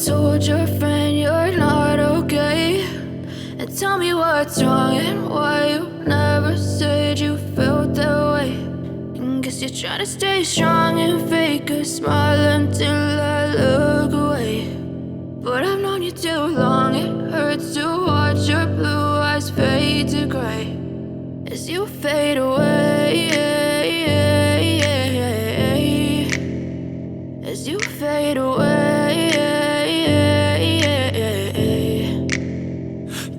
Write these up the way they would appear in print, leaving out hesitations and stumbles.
told your friend you're not okay, and tell me what's wrong and why you never said you felt that way. And guess you're trying to stay strong and fake a smile until I look away. But I've known you too long, it hurts to watch your blue eyes fade to gray as you fade away, as you fade away.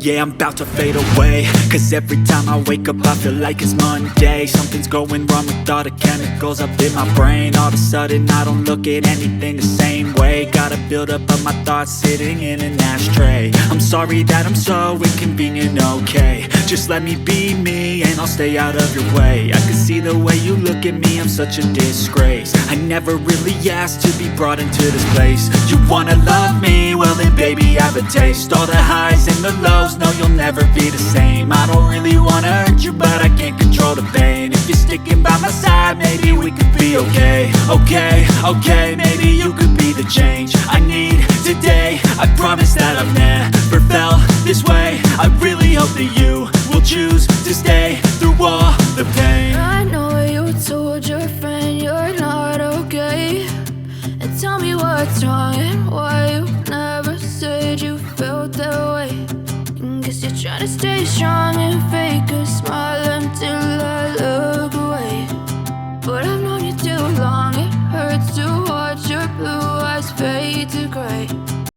Yeah, I'm about to fade away, cause every time I wake up I feel like it's Monday. Something's going wrong with all the chemicals up in my brain. All of a sudden I don't look at anything the same way. Gotta build up of my thoughts sitting in an ashtray. I'm sorry that I'm so inconvenient, okay. Just let me be me and I'll stay out of your way. I can see the way you look at me, I'm such a disgrace. I never really asked to be brought into this place. You wanna love me? Well then baby I have a taste. All the highs and the lows, no you'll never be the same. I don't really wanna hurt you but I can't control the pain. If you're sticking by my side maybe we could be okay. Okay, maybe you could be the change I need today. I promise that I've never felt this way. I really hope that you will choose to stay through all the pain. I know you told your friend you're not okay, and tell me what's wrong and why you never said you felt that way. And guess you're trying to stay strong and fake a smile until I look away. But I've known you too long, it hurts to